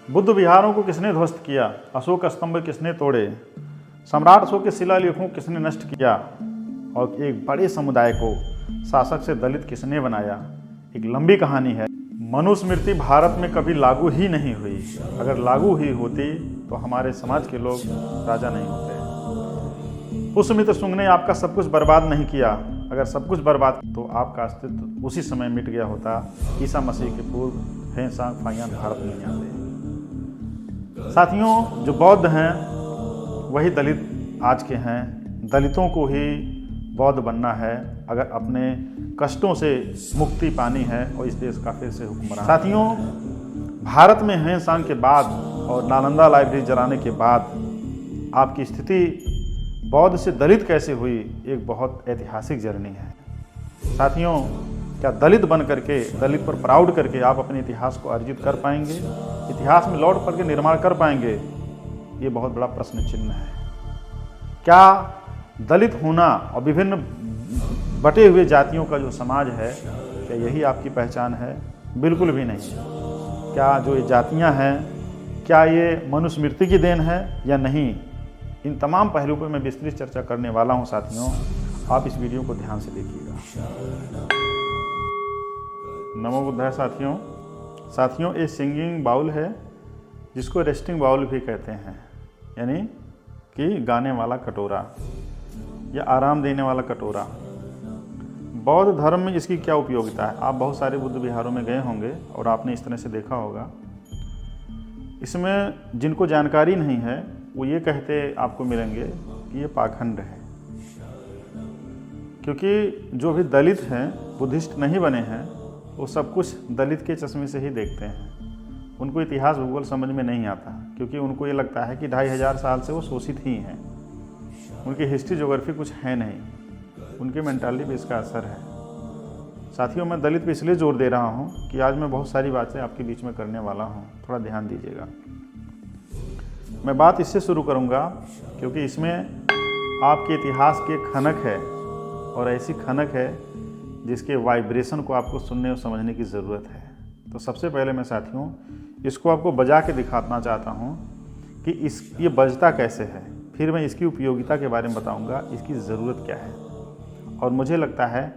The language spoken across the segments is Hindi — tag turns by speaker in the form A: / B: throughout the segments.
A: बुद्ध विहारों को किसने ध्वस्त किया? अशोक स्तंभ किसने तोड़े? सम्राट अशोक के शिलालेखों को किसने नष्ट किया? और एक बड़े समुदाय को शासक से दलित किसने बनाया? एक लंबी कहानी है। मनुस्मृति भारत में कभी लागू ही नहीं हुई। अगर लागू ही होती तो हमारे समाज के लोग राजा नहीं होते। पुष्यमित्र शुंग ने आपका सब कुछ बर्बाद नहीं किया। अगर सब कुछ बर्बाद तो आपका अस्तित्व उसी समय मिट गया होता। ईसा मसीह के पूर्व हे सांग फाइयान भारत नहीं आते। साथियों, जो बौद्ध हैं वही दलित आज के हैं। दलितों को ही बौद्ध बनना है अगर अपने कष्टों से मुक्ति पानी है और इस देश का फिर से हुक्मरान। साथियों, भारत में हैं सांग के बाद और नालंदा लाइब्रेरी जलाने के बाद आपकी स्थिति बौद्ध से दलित कैसे हुई, एक बहुत ऐतिहासिक जर्नी है। साथियों, क्या दलित बन करके, दलित पर प्राउड करके आप अपने इतिहास को अर्जित कर पाएंगे? इतिहास में लौट कर के निर्माण कर पाएंगे? ये बहुत बड़ा प्रश्न चिन्ह है। क्या दलित होना और विभिन्न बटे हुए जातियों का जो समाज है, क्या यही आपकी पहचान है? बिल्कुल भी नहीं। क्या जो ये जातियां हैं, क्या ये मनुस्मृति की देन है या नहीं? इन तमाम पहलुओं पर मैं विस्तृत चर्चा करने वाला हूं। साथियों, आप इस वीडियो को ध्यान से देखिएगा। नमो बुद्धाय। साथियों, ये सिंगिंग बाउल है जिसको रेस्टिंग बाउल भी कहते हैं, यानी कि गाने वाला कटोरा या आराम देने वाला कटोरा। बौद्ध धर्म में इसकी क्या उपयोगिता है? आप बहुत सारे बुद्ध विहारों में गए होंगे और आपने इस तरह से देखा होगा। इसमें जिनको जानकारी नहीं है वो ये कहते आपको मिलेंगे कि ये पाखंड है, क्योंकि जो भी दलित हैं, बुद्धिस्ट नहीं बने हैं, वो सब कुछ दलित के चश्मे से ही देखते हैं। उनको इतिहास भूगोल समझ में नहीं आता, क्योंकि उनको ये लगता है कि 2500 साल से वो शोषित ही हैं। उनकी हिस्ट्री ज्योग्राफी कुछ है नहीं, उनके मेंटालिटी पे इसका असर है। साथियों, मैं दलित पे इसलिए जोर दे रहा हूँ कि आज मैं बहुत सारी बातें आपके बीच में करने वाला हूँ, थोड़ा ध्यान दीजिएगा। मैं बात इससे शुरू करूँगा क्योंकि इसमें आपके इतिहास की एक खनक है, और ऐसी खनक है जिसके वाइब्रेशन को आपको सुनने और समझने की ज़रूरत है। तो सबसे पहले मैं साथियों इसको आपको बजा के दिखाना चाहता हूँ कि ये बजता कैसे है। फिर मैं इसकी उपयोगिता के बारे में बताऊँगा, इसकी ज़रूरत क्या है। और मुझे लगता है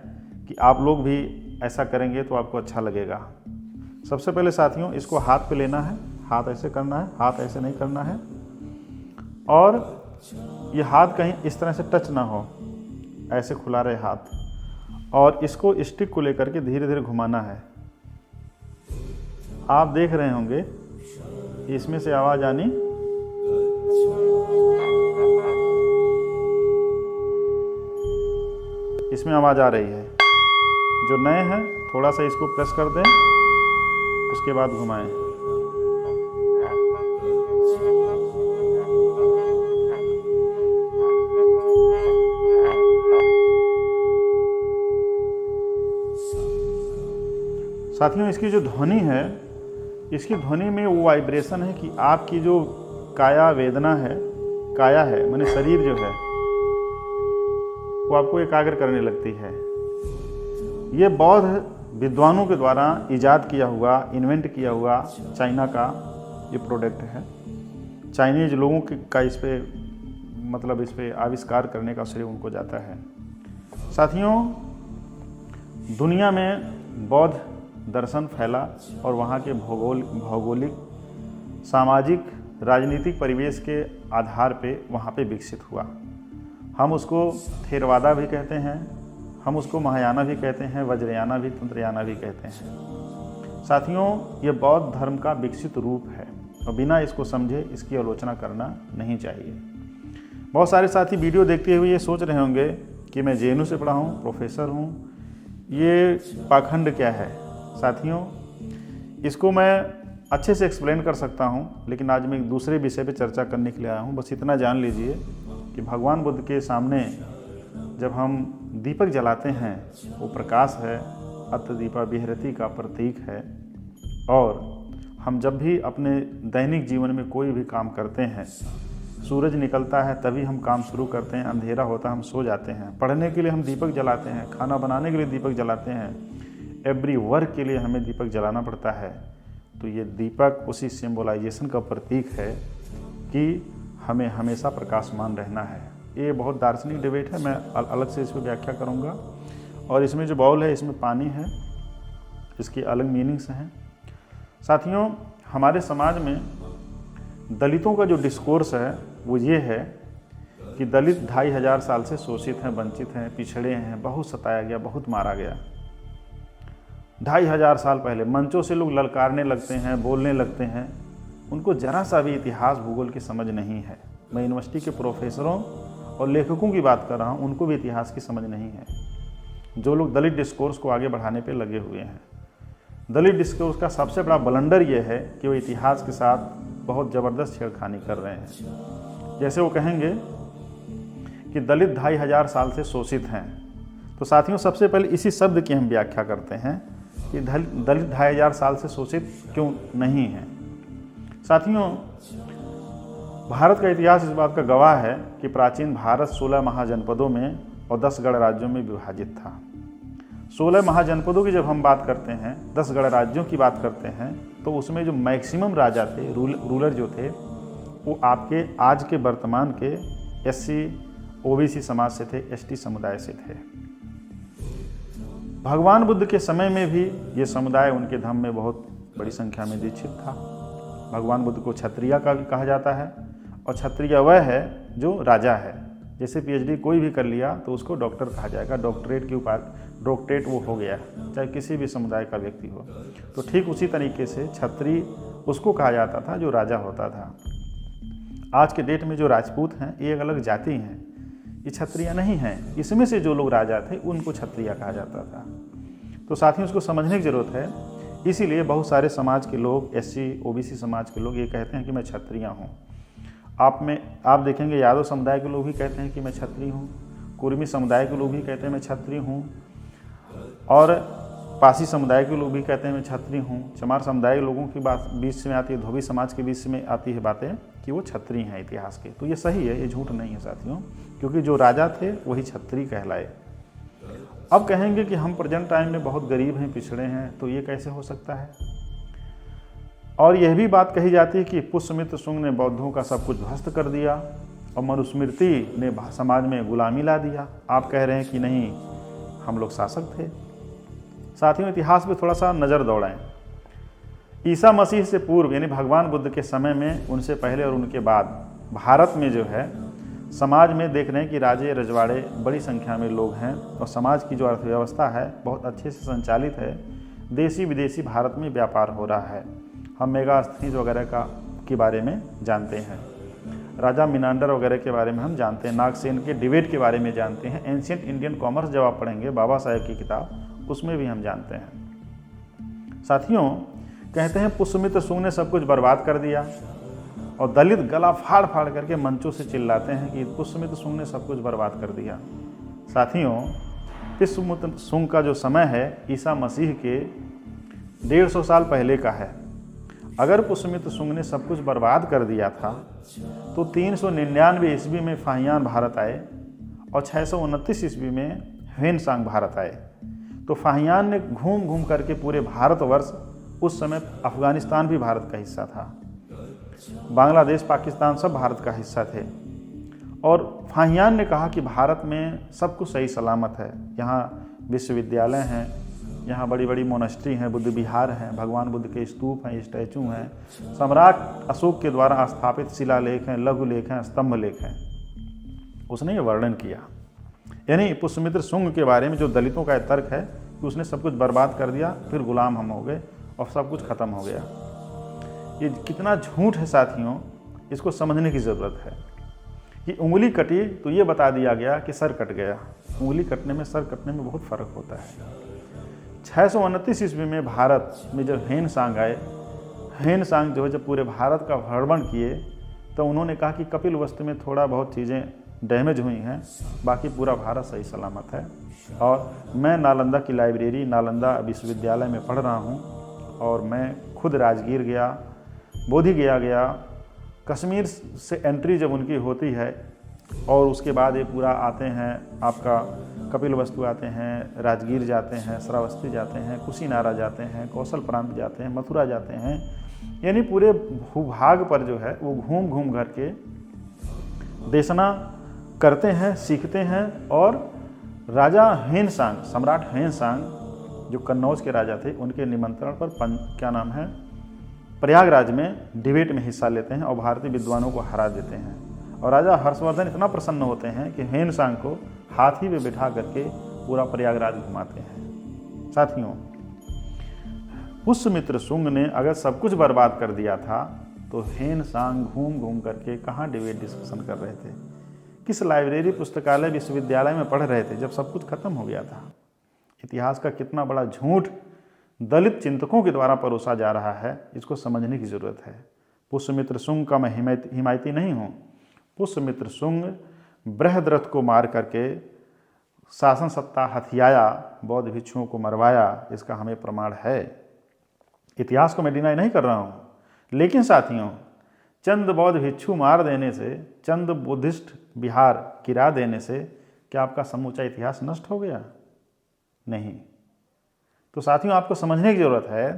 A: कि आप लोग भी ऐसा करेंगे तो आपको अच्छा लगेगा। सबसे पहले साथियों इसको हाथ पे लेना है, हाथ ऐसे करना है, हाथ ऐसे नहीं करना है, और ये हाथ कहीं इस तरह से टच ना हो, ऐसे खुला रहे हाथ, और इसको स्टिक को लेकर के धीरे धीरे घुमाना है। आप देख रहे होंगे इसमें से आवाज़ आनी, इसमें आवाज़ आ रही है। जो नए हैं थोड़ा सा इसको प्रेस कर दें, उसके बाद घुमाएं। साथियों, इसकी जो ध्वनि है, इसकी ध्वनि में वो वाइब्रेशन है कि आपकी जो काया वेदना है, काया है माने शरीर जो है, वो आपको एकाग्र करने लगती है। ये बौद्ध विद्वानों के द्वारा इजाद किया हुआ, इन्वेंट किया हुआ चाइना का ये प्रोडक्ट है। चाइनीज लोगों का इस पे आविष्कार करने का श्रेय उनको जाता है। साथियों, दुनिया में बौद्ध दर्शन फैला और वहाँ के भौगोलिक, सामाजिक, राजनीतिक परिवेश के आधार पे वहाँ पे विकसित हुआ। हम उसको थेरवादा भी कहते हैं, हम उसको महायाना भी कहते हैं, वज्रयाना भी, तंत्रयाना भी कहते हैं। साथियों, ये बौद्ध धर्म का विकसित रूप है और बिना इसको समझे इसकी आलोचना करना नहीं चाहिए। बहुत सारे साथी वीडियो देखते हुए ये सोच रहे होंगे कि मैं जेएनयू से पढ़ा हूँ, प्रोफेसर हूँ, ये पाखंड क्या है। साथियों, इसको मैं अच्छे से एक्सप्लेन कर सकता हूँ, लेकिन आज मैं एक दूसरे विषय पे चर्चा करने के लिए आया हूँ। बस इतना जान लीजिए कि भगवान बुद्ध के सामने जब हम दीपक जलाते हैं, वो प्रकाश है, अत्थ दीपा विहरति का प्रतीक है। और हम जब भी अपने दैनिक जीवन में कोई भी काम करते हैं, सूरज निकलता है तभी हम काम शुरू करते हैं, अंधेरा होता है हम सो जाते हैं। पढ़ने के लिए हम दीपक जलाते हैं, खाना बनाने के लिए दीपक जलाते हैं, एवरी वर्क के लिए हमें दीपक जलाना पड़ता है। तो ये दीपक उसी सिंबलाइजेशन का प्रतीक है कि हमें हमेशा प्रकाशमान रहना है। ये बहुत दार्शनिक डिबेट है, मैं अलग से इस पर व्याख्या करूँगा। और इसमें जो बाउल है इसमें पानी है, इसकी अलग मीनिंग्स हैं। साथियों, हमारे समाज में दलितों का जो डिस्कोर्स है वो ये है कि दलित 2500 साल से शोषित हैं, वंचित हैं, पिछड़े हैं, बहुत सताया गया, बहुत मारा गया। 2500 साल पहले मंचों से लोग ललकारने लगते हैं, बोलने लगते हैं, उनको जरा सा भी इतिहास भूगोल की समझ नहीं है। मैं यूनिवर्सिटी के प्रोफेसरों और लेखकों की बात कर रहा हूँ, उनको भी इतिहास की समझ नहीं है, जो लोग दलित डिस्कोर्स को आगे बढ़ाने पे लगे हुए हैं। दलित डिस्कोर्स का सबसे बड़ा ब्लंडर ये है कि वो इतिहास के साथ बहुत ज़बरदस्त छेड़खानी कर रहे हैं। जैसे वो कहेंगे कि दलित 2500 साल से शोषित हैं, तो साथियों सबसे पहले इसी शब्द की हम व्याख्या करते हैं कि दलित 2500 साल से शोषित क्यों नहीं हैं। साथियों, भारत का इतिहास इस बात का गवाह है कि प्राचीन भारत 16 महाजनपदों में और 10 गणराज्यों में विभाजित था। 16 महाजनपदों की जब हम बात करते हैं, 10 गणराज्यों की बात करते हैं, तो उसमें जो मैक्सिमम राजा थे, रूलर जो थे, वो आपके आज के वर्तमान के SC OBC समाज से थे, ST समुदाय से थे। भगवान बुद्ध के समय में भी ये समुदाय उनके धर्म में बहुत बड़ी संख्या में दीक्षित था। भगवान बुद्ध को क्षत्रिय का भी कहा जाता है, और क्षत्रिय वह है जो राजा है। जैसे PhD कोई भी कर लिया तो उसको डॉक्टर कहा जाएगा, डॉक्टरेट की उपाधि, डॉक्टरेट वो हो गया, चाहे किसी भी समुदाय का व्यक्ति हो। तो ठीक उसी तरीके से क्षत्रिय उसको कहा जाता था जो राजा होता था। आज के डेट में जो राजपूत हैं ये एक अलग जाति हैं, ये क्षत्रिय नहीं हैं। इसमें से जो लोग राजा थे उनको क्षत्रिय कहा जाता था। तो साथियों, उसको समझने की ज़रूरत है। इसीलिए बहुत सारे समाज के लोग, SC OBC समाज के लोग ये कहते हैं कि मैं क्षत्रिय हूँ। आप देखेंगे यादव समुदाय के लोग भी कहते हैं कि मैं क्षत्रिय हूँ, कुर्मी समुदाय के लोग भी कहते हैं मैं क्षत्रिय हूँ, और पासी समुदाय के लोग भी कहते हैं मैं क्षत्रिय हूँ। चमार समुदाय के लोगों की बात बीच में आती है, धोबी समाज के बीच में आती है बातें कि वो क्षत्रिय हैं इतिहास के। तो ये सही है, ये झूठ नहीं है साथियों, क्योंकि जो राजा थे वही क्षत्रिय कहलाए। अब कहेंगे कि हम प्रेजेंट टाइम में बहुत गरीब हैं, पिछड़े हैं, तो ये कैसे हो सकता है। और यह भी बात कही जाती है कि पुष्यमित्र शुंग ने बौद्धों का सब कुछ ध्वस्त कर दिया और मनुस्मृति ने समाज में गुलामी ला दिया। आप कह रहे हैं कि नहीं, हम लोग शासक थे। साथियों, इतिहास पे थोड़ा सा नज़र दौड़ाएं। ईसा मसीह से पूर्व यानी भगवान बुद्ध के समय में, उनसे पहले और उनके बाद भारत में जो है समाज में देख रहे हैं कि राजे रजवाड़े बड़ी संख्या में लोग हैं, और समाज की जो अर्थव्यवस्था है बहुत अच्छे से संचालित है। देसी विदेशी भारत में व्यापार हो रहा है। हम मेगास्थनीज वगैरह के बारे में जानते हैं, राजा मिनांडर वगैरह के बारे में हम जानते हैं, नागसेन के डिबेट के बारे में जानते हैं। एंशिएंट इंडियन कॉमर्स जब आप पढ़ेंगे बाबा साहेब की किताब, उसमें भी हम जानते हैं। साथियों, कहते हैं पुष्यमित्र शुंग ने सब कुछ बर्बाद कर दिया, और दलित गला फाड़ फाड़ करके मंचों से चिल्लाते हैं कि पुष्यमित्र शुंग ने सब कुछ बर्बाद कर दिया। साथियों, पुष्यमित्र शुंग का जो समय है ईसा मसीह के 150 साल पहले का है। अगर पुष्यमित्र शुंग ने सब कुछ बर्बाद कर दिया था तो 399 ईस्वी में फाहियान भारत आए और 629 ईस्वी में ह्वेनसांग भारत आए। तो फाहियान ने घूम घूम करके पूरे भारतवर्ष, उस समय अफगानिस्तान भी भारत का हिस्सा था, बांग्लादेश, पाकिस्तान सब भारत का हिस्सा थे। और फाहियान ने कहा कि भारत में सब कुछ सही सलामत है, यहाँ विश्वविद्यालय हैं, यहाँ बड़ी बड़ी मोनेस्ट्री हैं, बुद्ध विहार हैं, भगवान बुद्ध के स्तूप हैं, स्टैचू हैं, सम्राट अशोक के द्वारा स्थापित शिलालेख हैं, लघु लेख हैं, स्तंभ लेख हैं। उसने ये वर्णन किया। यानी पुष्यमित्र शुंग के बारे में जो दलितों का तर्क है कि उसने सब कुछ बर्बाद कर दिया, फिर गुलाम हम हो गए और सब कुछ खत्म हो गया, ये कितना झूठ है साथियों, इसको समझने की ज़रूरत है। कि उंगली कटी तो ये बता दिया गया कि सर कट गया। उंगली कटने में सर कटने में बहुत फ़र्क होता है। 629 ईस्वी में भारत में जब ह्वेनसांग आए, ह्वेनसांग जो है जब पूरे भारत का भ्रमण किए तो उन्होंने कहा कि कपिलवस्तु में थोड़ा बहुत चीज़ें डैमेज हुई हैं, बाकी पूरा भारत सही सलामत है। और मैं नालंदा की लाइब्रेरी, नालंदा विश्वविद्यालय में पढ़ रहा हूँ, और मैं खुद राजगीर गया, बोधि गया, कश्मीर से एंट्री जब उनकी होती है और उसके बाद ये पूरा आते हैं आपका कपिलवस्तु आते हैं, राजगीर जाते हैं, श्रावस्ती जाते हैं, कुशीनारा जाते हैं, कौशल प्रांत जाते हैं, मथुरा जाते हैं। यानी पूरे भूभाग पर जो है वो घूम घूम कर के देशना करते हैं, सीखते हैं। और राजा हेनसांग, सम्राट हेनसांग जो कन्नौज के राजा थे, उनके निमंत्रण पर क्या नाम है, प्रयागराज में डिबेट में हिस्सा लेते हैं और भारतीय विद्वानों को हरा देते हैं। और राजा हर्षवर्धन इतना प्रसन्न होते हैं कि हेनसांग को हाथी में बिठा करके पूरा प्रयागराज घुमाते हैं। साथियों, पुष्यमित्र शुंग ने अगर सब कुछ बर्बाद कर दिया था तो हेनसांग घूम घूम करके कहाँ डिबेट डिस्कशन कर रहे थे, किस लाइब्रेरी, पुस्तकालय, विश्वविद्यालय में पढ़ रहे थे जब सब कुछ खत्म हो गया था। इतिहास का कितना बड़ा झूठ दलित चिंतकों के द्वारा परोसा जा रहा है, इसको समझने की जरूरत है। पुष्यमित्र शुंग का मैं हिमायती नहीं हूँ। पुष्यमित्र शुंग बृहद्रथ को मार करके शासन सत्ता हथियाया, बौद्ध भिक्षुओं को मरवाया, इसका हमें प्रमाण है। इतिहास को मैं डिनाई नहीं कर रहा हूँ, लेकिन साथियों, चंद बौद्ध भिक्षु मार देने से, चंद बुद्धिस्ट बिहार गिरा देने से क्या आपका समूचा इतिहास नष्ट हो गया? नहीं। तो साथियों, आपको समझने की जरूरत है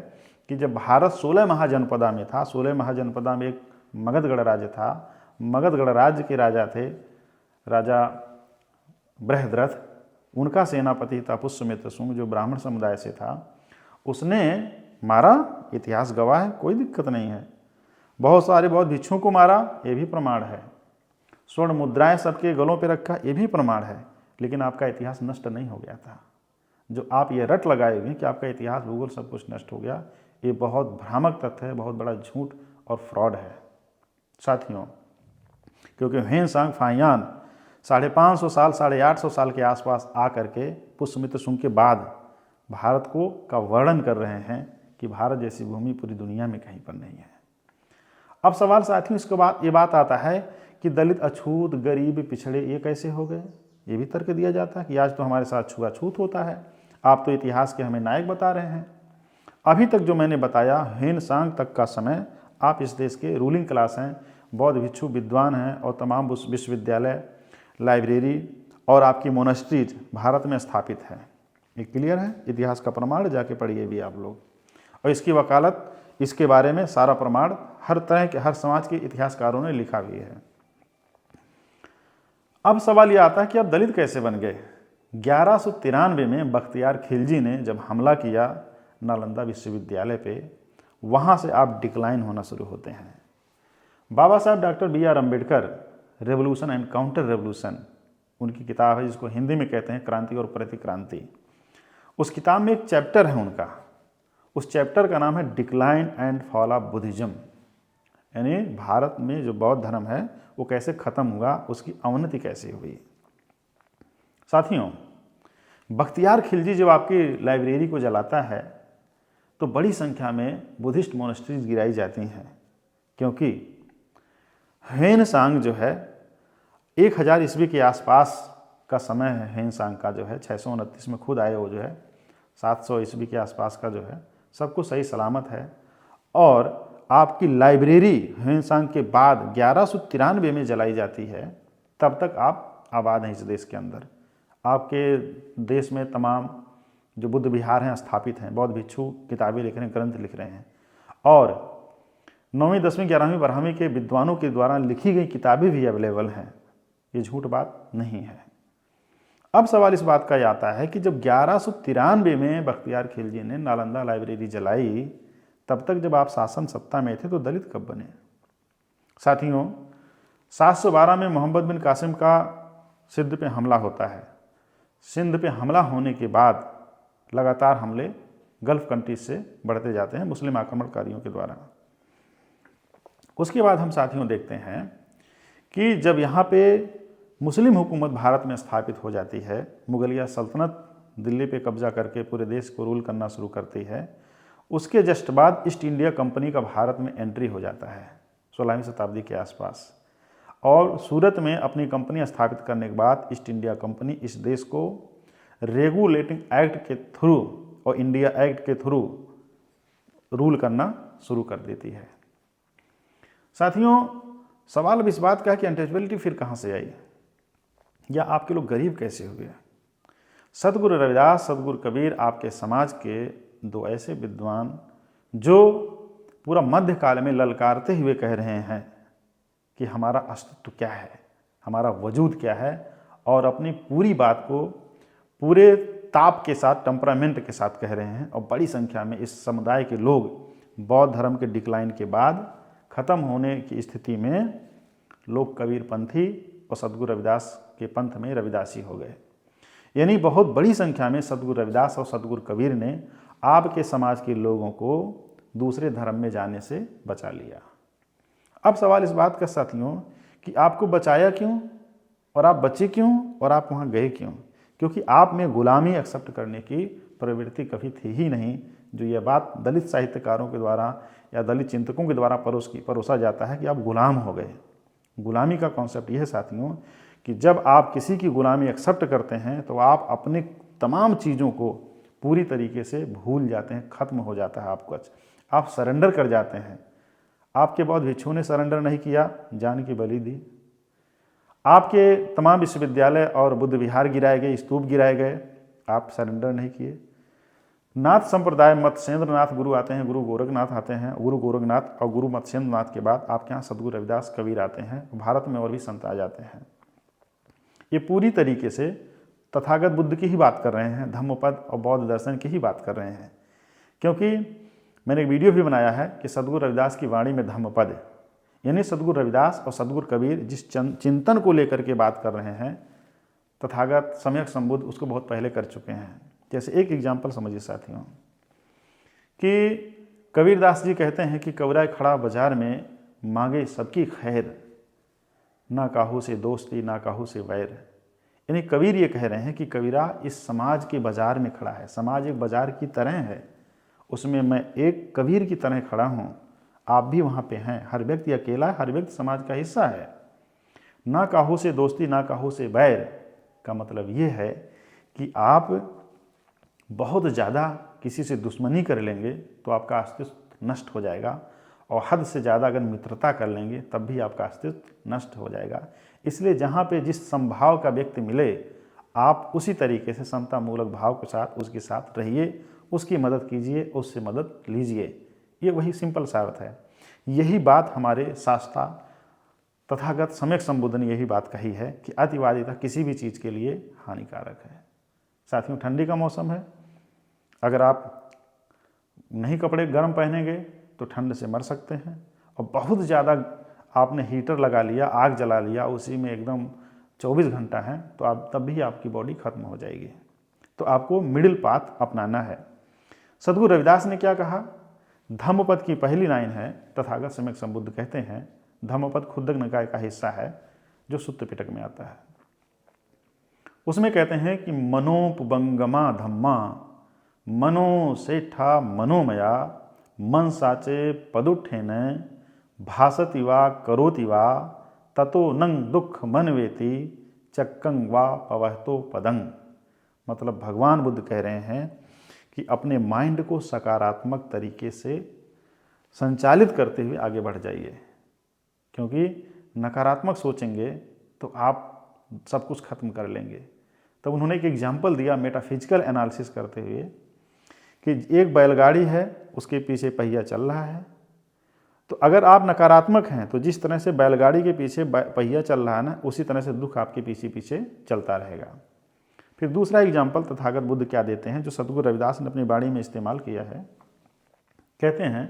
A: कि जब भारत 16 महाजनपदा में था, 16 महाजनपदा में एक मगधगढ़ राज्य था। मगधगढ़ राज्य के राजा थे राजा बृहद्रथ, उनका सेनापति था पुष्यमित्र शुंग जो ब्राह्मण समुदाय से था। उसने मारा, इतिहास गवाह है, कोई दिक्कत नहीं है। बहुत सारे बौद्ध भिक्षुओं को मारा, ये भी प्रमाण है। स्वर्ण मुद्राएं सबके गलों पे रखा, ये भी प्रमाण है। लेकिन आपका इतिहास नष्ट नहीं हो गया था। जो आप ये रट लगाए हुए कि आपका इतिहास, भूगोल सब कुछ नष्ट हो गया, ये बहुत भ्रामक तथ्य है, बहुत बड़ा झूठ और फ्रॉड है साथियों। क्योंकि हेनसांग फाहियान 550 साल, 850 साल के आसपास आ करके पुष्यमित्र शुंग के बाद भारत को का वर्णन कर रहे हैं कि भारत जैसी भूमि पूरी दुनिया में कहीं पर नहीं है। अब सवाल साथियों इसके बाद ये बात आता है कि दलित अछूत, गरीब, पिछड़े ये कैसे हो गए? ये भी तर्क दिया जाता है कि आज तो हमारे साथ छुआछूत होता है, आप तो इतिहास के हमें नायक बता रहे हैं। अभी तक जो मैंने बताया, हेनसांग तक का समय आप इस देश के रूलिंग क्लास हैं, बौद्ध भिक्षु विद्वान हैं और तमाम विश्वविद्यालय, लाइब्रेरी और आपकी मोनेस्ट्रीज भारत में स्थापित है। ये क्लियर है, इतिहास का प्रमाण जाके पढ़िए भी आप लोग। और इसकी वकालत, इसके बारे में सारा प्रमाण हर तरह के, हर समाज के इतिहासकारों ने लिखा भी है। अब सवाल यह आता है कि अब दलित कैसे बन गए? 1193 में बख्तियार खिलजी ने जब हमला किया नालंदा विश्वविद्यालय पे, वहाँ से आप डिक्लाइन होना शुरू होते हैं। Baba Saheb doctor B R Ambedkar, revolution and counter revolution उनकी किताब है, जिसको हिंदी में कहते हैं क्रांति और प्रतिक्रांति। उस किताब में एक चैप्टर है उनका, उस चैप्टर का नाम है decline and fall of Buddhism, यानी भारत में जो बौद्ध धर्म है वो कैसे खत्म हुआ, उसकी अवनति कैसे हुई। साथियों, बख्तियार खिलजी जब आपकी लाइब्रेरी को जलाता है तो बड़ी संख्या में बुद्धिस्ट मोनेस्ट्रीज गिराई जाती हैं, क्योंकि हेनसांग जो है 1000 ईस्वी के आसपास का समय है। हेनसांग का जो है 629 में खुद आए, वो जो है 700 ईस्वी के आसपास का जो है, सब कुछ सही सलामत है। और आपकी लाइब्रेरी हेनसांग के बाद 1193 में जलाई जाती है, तब तक आप आबाद हैं इस देश के अंदर। आपके देश में तमाम जो बुद्ध विहार हैं स्थापित हैं, बौद्ध भिक्षु किताबें लिख रहे हैं, ग्रंथ लिख रहे हैं, और 9वीं 10वीं 11वीं 12वीं के विद्वानों के द्वारा लिखी गई किताबें भी अवेलेबल हैं। ये झूठ बात नहीं है। अब सवाल इस बात का आता है कि जब 1193 में बख्तियार खिलजी ने नालंदा लाइब्रेरी जलाई, तब तक जब आप शासन सत्ता में थे तो दलित कब बने? साथियों, 712 में मोहम्मद बिन कासिम का सिंध पे हमला होता है। सिंध पे हमला होने के बाद लगातार हमले गल्फ कंट्रीज से बढ़ते जाते हैं मुस्लिम आक्रमणकारियों के द्वारा। उसके बाद हम साथियों देखते हैं कि जब यहाँ पे मुस्लिम हुकूमत भारत में स्थापित हो जाती है, मुगलिया सल्तनत दिल्ली पे कब्जा करके पूरे देश को रूल करना शुरू करती है, उसके जस्ट बाद ईस्ट इंडिया कंपनी का भारत में एंट्री हो जाता है 16वीं शताब्दी के आसपास। और सूरत में अपनी कंपनी स्थापित करने के बाद ईस्ट इंडिया कंपनी इस देश को रेगुलेटिंग एक्ट के थ्रू और इंडिया एक्ट के थ्रू रूल करना शुरू कर देती है। साथियों, सवाल अब इस बात का है कि अनटचेबिलिटी फिर कहाँ से आई? या आपके लोग गरीब कैसे हुए? सदगुरु रविदास, सदगुरु कबीर आपके समाज के दो ऐसे विद्वान जो पूरा मध्यकाल में ललकारते हुए कह रहे हैं कि हमारा अस्तित्व क्या है, हमारा वजूद क्या है, और अपनी पूरी बात को पूरे ताप के साथ, टेम्परामेंट के साथ कह रहे हैं। और बड़ी संख्या में इस समुदाय के लोग बौद्ध धर्म के डिक्लाइन के बाद ख़त्म होने की स्थिति में लोग कबीरपंथी और सदगुरु रविदास के पंथ में रविदासी हो गए। यानी बहुत बड़ी संख्या में सदगुरु रविदास और सदगुरु कबीर ने आपके समाज के लोगों को दूसरे धर्म में जाने से बचा लिया। अब सवाल इस बात का साथियों कि आपको बचाया क्यों, और आप बचे क्यों, और आप वहाँ गए क्यों? क्योंकि आप में गुलामी एक्सेप्ट करने की प्रवृत्ति कभी थी ही नहीं। जो यह बात दलित साहित्यकारों के द्वारा या दलित चिंतकों के द्वारा परोसा जाता है कि आप गुलाम हो गए। गुलामी का कॉन्सेप्ट यह है साथियों कि जब आप किसी की गुलामी एक्सेप्ट करते हैं तो आप अपने तमाम चीज़ों को पूरी तरीके से भूल जाते हैं, ख़त्म हो जाता है आपका। आप सरेंडर कर जाते हैं। आपके बाद भिक्षु ने सरेंडर नहीं किया, जान की बलि दी। आपके तमाम विश्वविद्यालय और बुद्ध विहार गिराए गए, स्तूप गिराए गए, आप सरेंडर नहीं किए। नाथ संप्रदाय मत्स्येंद्र नाथ गुरु आते हैं, गुरु गोरखनाथ आते हैं, गुरु गोरखनाथ और गुरु मत्स्येंद्र नाथ के बाद आपके यहाँ सदगुरु रविदास कबीर आते हैं। भारत में और भी संत आ जाते हैं। ये पूरी तरीके से तथागत बुद्ध की ही बात कर रहे हैं, धम्मपद और बौद्ध दर्शन की ही बात कर रहे हैं। क्योंकि मैंने एक वीडियो भी बनाया है कि सदगुरु रविदास की वाणी में धम्मपद, यानी सदगुरु रविदास और सदगुरु कबीर जिस चिंतन को लेकर के बात कर रहे हैं, तथागत सम्यक संबुद्ध उसको बहुत पहले कर चुके हैं। जैसे एक एग्जाम्पल समझिए साथियों कि कबीरदास जी कहते हैं कि कबराए खड़ा बाजार में मांगे सबकी खैर, ना काहू से दोस्ती ना काहू से वैर। यानी कबीर ये कह रहे हैं कि कबीरा इस समाज के बाजार में खड़ा है। समाज एक बाजार की तरह है, उसमें मैं एक कबीर की तरह खड़ा हूँ, आप भी वहाँ पे हैं। हर व्यक्ति अकेला है, हर व्यक्ति समाज का हिस्सा है। ना काहू से दोस्ती ना काहू से बैर का मतलब ये है कि आप बहुत ज़्यादा किसी से दुश्मनी कर लेंगे तो आपका अस्तित्व नष्ट हो जाएगा, और हद से ज़्यादा अगर मित्रता कर लेंगे तब भी आपका अस्तित्व नष्ट हो जाएगा। इसलिए जहाँ पे जिस संभाव का व्यक्ति मिले आप उसी तरीके से समता मूलक भाव के साथ उसके साथ रहिए, उसकी मदद कीजिए, उससे मदद लीजिए। ये वही सिंपल सा अर्थ है। यही बात हमारे शास्त्रा तथागत सम्यक संबुद्ध ने यही बात कही है कि अतिवादिता किसी भी चीज़ के लिए हानिकारक है। साथियों ठंडी का मौसम है, अगर आप नहीं कपड़े गर्म पहनेंगे तो ठंड से मर सकते हैं। और बहुत ज़्यादा आपने हीटर लगा लिया, आग जला लिया, उसी में एकदम 24 घंटा है तो आप तब भी आपकी बॉडी खत्म हो जाएगी। तो आपको मिडिल पाथ अपनाना है। सदगुरु रविदास ने क्या कहा? धम्मपद की पहली लाइन है, तथागत सम्यक संबुद्ध कहते हैं, धम्मपद खुद्दक निकाय का हिस्सा है जो सुत्त पिटक में आता है। उसमें कहते हैं कि मनोपबंगमा धम्मा मनो सेठा मनोमया मन साचे पदुठेन भासति वा करोति वा ततो नंग दुख मनवेति चक्कंग वा पवहतो पदंग। मतलब भगवान बुद्ध कह रहे हैं कि अपने माइंड को सकारात्मक तरीके से संचालित करते हुए आगे बढ़ जाइए, क्योंकि नकारात्मक सोचेंगे तो आप सब कुछ खत्म कर लेंगे। तो उन्होंने एक एग्जाम्पल दिया मेटाफिजिकल एनालिसिस करते हुए कि एक बैलगाड़ी है, उसके पीछे पहिया चल रहा है। तो अगर आप नकारात्मक हैं तो जिस तरह से बैलगाड़ी के पीछे पहिया चल रहा है ना, उसी तरह से दुख आपके पीछे पीछे चलता रहेगा। फिर दूसरा एग्जाम्पल तथागत बुद्ध क्या देते हैं, जो सदगुरु रविदास ने अपनी वाणी में इस्तेमाल किया है। कहते हैं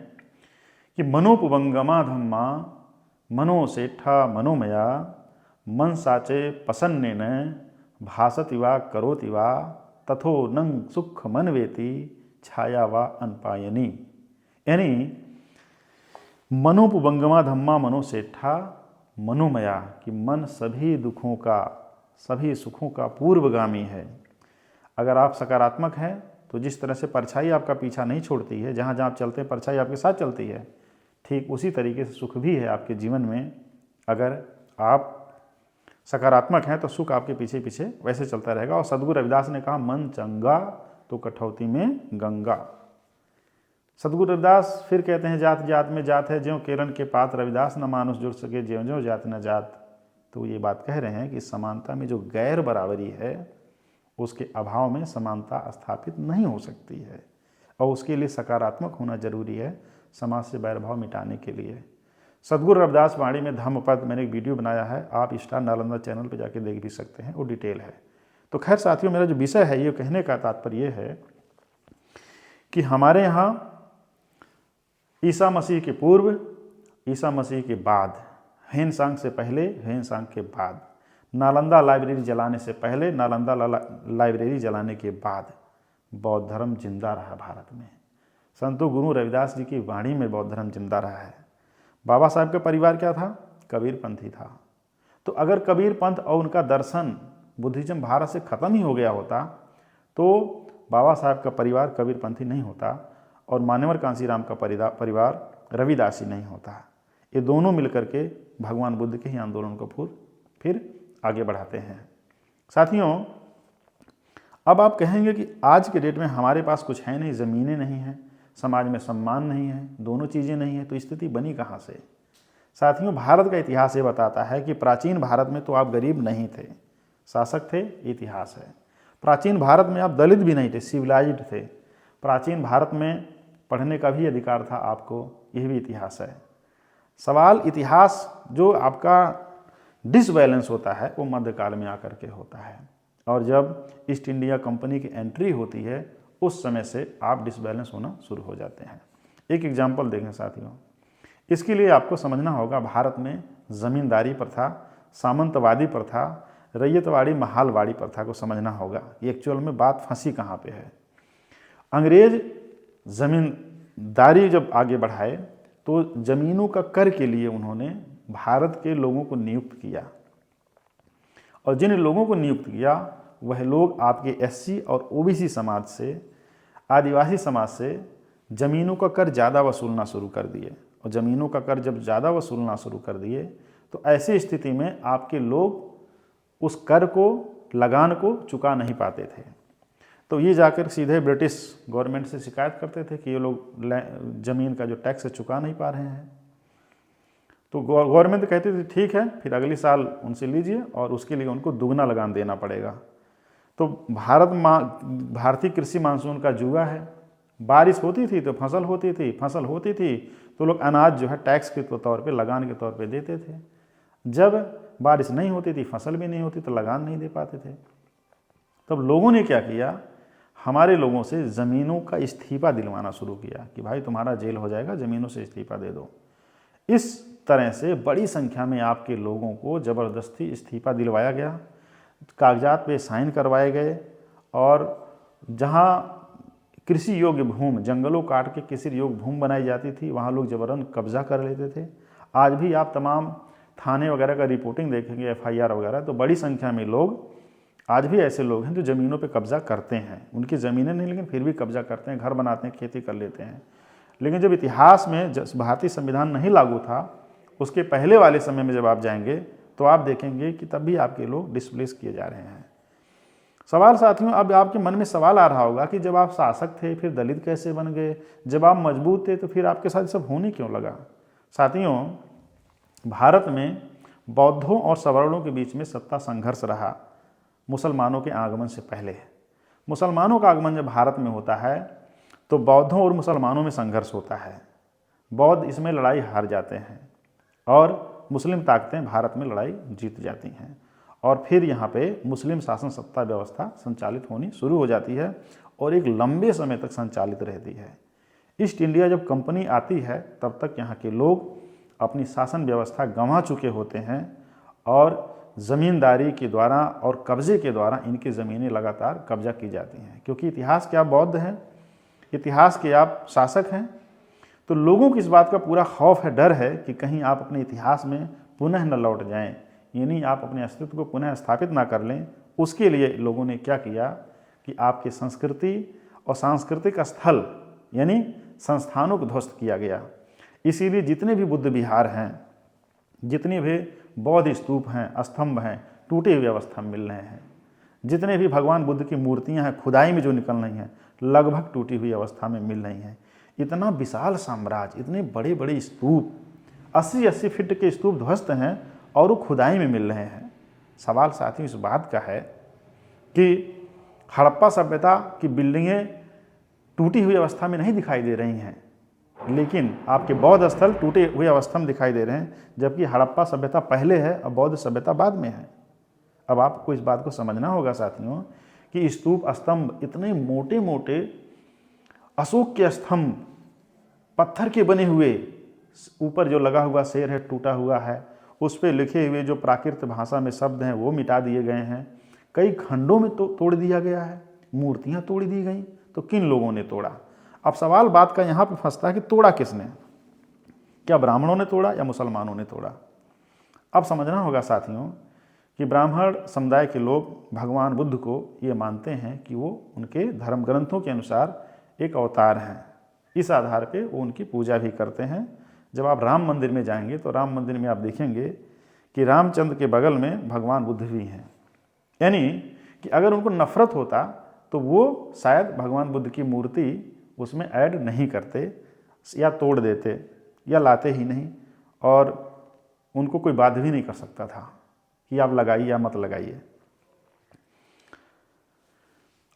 A: कि मनोपबंगमा धम्मा मनो सेठा मनोमया मन साचे पसन्नेन भासति वा करोति वा तथो नंग सुख मनवेति छाया वा अनपायनी। यानी मनोपबंगमा धम्मा मनो सेठा मनोमया कि मन सभी दुखों का, सभी सुखों का पूर्वगामी है। अगर आप सकारात्मक हैं तो जिस तरह से परछाई आपका पीछा नहीं छोड़ती है, जहाँ जहाँ आप चलते हैं परछाई आपके साथ चलती है, ठीक उसी तरीके से सुख भी है आपके जीवन में। अगर आप सकारात्मक हैं तो सुख आपके पीछे पीछे वैसे चलता रहेगा। और सदगुरु रविदास ने कहा मन चंगा तो कठौती में गंगा। सदगुरु रविदास फिर कहते हैं जात जात में जात है, ज्यों केरन के पात रविदास न मानुष जुड़ सके ज्यों ज्यों जात न जात। तो ये बात कह रहे हैं कि समानता में जो गैर बराबरी है उसके अभाव में समानता स्थापित नहीं हो सकती है, और उसके लिए सकारात्मक होना जरूरी है समाज से बैरभाव मिटाने के लिए। सदगुरु रविदास वाणी में धम्मपद मैंने एक वीडियो बनाया है, आप स्टार नालंदा चैनल पर जाके देख भी सकते हैं, वो डिटेल है। तो खैर साथियों, मेरा जो विषय है ये कहने का तात्पर्य ये है कि हमारे यहाँ ईसा मसीह के पूर्व, ईसा मसीह के बाद, ह्वेन-सांग से पहले, ह्वेन-सांग के बाद, नालंदा लाइब्रेरी जलाने से पहले, नालंदा लाइब्रेरी जलाने के बाद बौद्ध धर्म जिंदा रहा भारत में। संतो गुरु रविदास जी की वाणी में बौद्ध धर्म जिंदा रहा है। बाबा साहब का परिवार क्या था? कबीरपंथी था। तो अगर कबीर पंथ और उनका दर्शन बुद्धिज्म भारत से ख़त्म ही हो गया होता तो बाबा साहब का परिवार कबीरपंथी नहीं होता और मान्यवर कांशीराम का परिवार रविदासी नहीं होता। ये दोनों मिलकर के भगवान बुद्ध के ही आंदोलन को फिर आगे बढ़ाते हैं। साथियों, अब आप कहेंगे कि आज के डेट में हमारे पास कुछ है नहीं, ज़मीनें नहीं हैं, समाज में सम्मान नहीं है, दोनों चीज़ें नहीं हैं, तो स्थिति बनी कहाँ से? साथियों, भारत का इतिहास ये बताता है कि प्राचीन भारत में तो आप गरीब नहीं थे, शासक थे, इतिहास है। प्राचीन भारत में आप दलित भी नहीं थे, सिविलाइज्ड थे। प्राचीन भारत में पढ़ने का भी अधिकार था आपको, यह भी इतिहास है। सवाल इतिहास जो आपका डिसबैलेंस होता है वो मध्यकाल में आकर के होता है, और जब ईस्ट इंडिया कंपनी की एंट्री होती है उस समय से आप डिसबैलेंस होना शुरू हो जाते हैं। एक एग्जाम्पल देखें साथियों, इसके लिए आपको समझना होगा भारत में ज़मींदारी प्रथा, सामंतवादी प्रथा, रैयतवाड़ी, महालवाड़ी प्रथा को समझना होगा। ये एक्चुअल में बात फंसी कहाँ पे है। अंग्रेज ज़मींदारी जब आगे बढ़ाए तो ज़मीनों का कर के लिए उन्होंने भारत के लोगों को नियुक्त किया, और जिन लोगों को नियुक्त किया वह लोग आपके एससी और ओबीसी समाज से, आदिवासी समाज से ज़मीनों का कर ज़्यादा वसूलना शुरू कर दिए। और ज़मीनों का कर जब ज़्यादा वसूलना शुरू कर दिए तो ऐसी स्थिति में आपके लोग उस कर को, लगान को चुका नहीं पाते थे। तो ये जाकर सीधे ब्रिटिश गवर्नमेंट से शिकायत करते थे कि ये लोग ज़मीन का जो टैक्स चुका नहीं पा रहे हैं। तो गवर्नमेंट कहती थी ठीक है, फिर अगले साल उनसे लीजिए और उसके लिए उनको दुगना लगान देना पड़ेगा। तो भारतीय कृषि मानसून का जुआ है। बारिश होती थी तो फसल होती थी, फसल होती थी तो लोग अनाज जो है टैक्स के तौर पे, लगान के तौर पे देते थे। जब बारिश नहीं होती थी, फसल भी नहीं होती तो लगान नहीं दे पाते थे। तब लोगों ने क्या किया, हमारे लोगों से ज़मीनों का इस्तीफा दिलवाना शुरू किया कि भाई तुम्हारा जेल हो जाएगा, ज़मीनों से इस्तीफा दे दो। इस तरह से बड़ी संख्या में आपके लोगों को ज़बरदस्ती इस्तीफा दिलवाया गया, कागजात पे साइन करवाए गए, और जहाँ कृषि योग्य भूमि, जंगलों काट के कृषि योग्य भूमि बनाई जाती थी, वहाँ लोग ज़बरन कब्जा कर लेते थे। आज भी आप तमाम थाने वगैरह का रिपोर्टिंग देखेंगे, FIR वगैरह, तो बड़ी संख्या में लोग, आज भी ऐसे लोग हैं जो ज़मीनों पे कब्जा करते हैं। उनकी ज़मीनें नहीं लेकिन फिर भी कब्जा करते हैं, घर बनाते हैं, खेती कर लेते हैं। लेकिन जब इतिहास में भारतीय संविधान नहीं लागू था, उसके पहले वाले समय में जब आप जाएंगे तो आप देखेंगे कि तब भी आपके लोग डिस्प्लेस किए जा रहे हैं। सवाल साथियों, अब आपके मन में सवाल आ रहा होगा कि जब आप शासक थे फिर दलित कैसे बन गए, जब आप मजबूत थे तो फिर आपके साथ सब होने क्यों लगा? साथियों, भारत में बौद्धों और सवर्णों के बीच में सत्ता संघर्ष रहा मुसलमानों के आगमन से पहले। मुसलमानों का आगमन जब भारत में होता है तो बौद्धों और मुसलमानों में संघर्ष होता है। बौद्ध इसमें लड़ाई हार जाते हैं और मुस्लिम ताकतें भारत में लड़ाई जीत जाती हैं, और फिर यहाँ पे मुस्लिम शासन सत्ता व्यवस्था संचालित होनी शुरू हो जाती है और एक लंबे समय तक संचालित रहती है। ईस्ट इंडिया जब कंपनी आती है तब तक यहाँ के लोग अपनी शासन व्यवस्था गंवा चुके होते हैं, और ज़मींदारी के द्वारा और कब्जे के द्वारा इनकी ज़मीनें लगातार कब्जा की जाती हैं। क्योंकि इतिहास के आप बौद्ध हैं, इतिहास के आप शासक हैं, तो लोगों की इस बात का पूरा खौफ है, डर है कि कहीं आप अपने इतिहास में पुनः न लौट जाएं, यानी आप अपने अस्तित्व को पुनः स्थापित ना कर लें। उसके लिए लोगों ने क्या किया कि आपकी संस्कृति और सांस्कृतिक स्थल यानी संस्थानों को ध्वस्त किया गया। इसीलिए जितने भी बुद्ध विहार हैं, जितने भी बौद्ध स्तूप हैं, स्तंभ हैं, टूटे हुए अवस्था में मिल रहे हैं। जितने भी भगवान बुद्ध की मूर्तियां हैं खुदाई में जो निकल रही हैं, लगभग टूटी हुई अवस्था में मिल रही हैं। इतना विशाल साम्राज्य, इतने बड़े बड़े स्तूप, 80-80 फीट के स्तूप ध्वस्त हैं, और वो खुदाई में मिल रहे हैं। सवाल साथियों इस बात का है कि हड़प्पा सभ्यता की बिल्डिंगें टूटी हुई अवस्था में नहीं दिखाई दे रही हैं, लेकिन आपके बौद्ध स्थल टूटे हुए अवस्था में दिखाई दे रहे हैं, जबकि हड़प्पा सभ्यता पहले है और बौद्ध सभ्यता बाद में है। अब आपको इस बात को समझना होगा साथियों कि स्तूप स्तंभ इतने मोटे मोटे अशोक के स्तंभ पत्थर के बने हुए, ऊपर जो लगा हुआ शेर है टूटा हुआ है, उस पर लिखे हुए जो प्राकृत भाषा में शब्द हैं वो मिटा दिए गए हैं, कई खंडों में तोड़ दिया गया है, मूर्तियां तोड़ दी गई। तो किन लोगों ने तोड़ा? अब सवाल बात का यहाँ पर फंसता है कि तोड़ा किसने? क्या ब्राह्मणों ने तोड़ा या मुसलमानों ने तोड़ा? अब समझना होगा साथियों कि ब्राह्मण समुदाय के लोग भगवान बुद्ध को ये मानते हैं कि वो उनके धर्म ग्रंथों के अनुसार एक अवतार हैं। इस आधार पे वो उनकी पूजा भी करते हैं। जब आप राम मंदिर में जाएंगे तो राम मंदिर में आप देखेंगे कि रामचंद्र के बगल में भगवान बुद्ध भी हैं। यानी कि अगर उनको नफरत होता तो वो शायद भगवान बुद्ध की मूर्ति उसमें ऐड नहीं करते या तोड़ देते या लाते ही नहीं, और उनको कोई बाध्य भी नहीं कर सकता था कि आप लगाइए या मत लगाइए।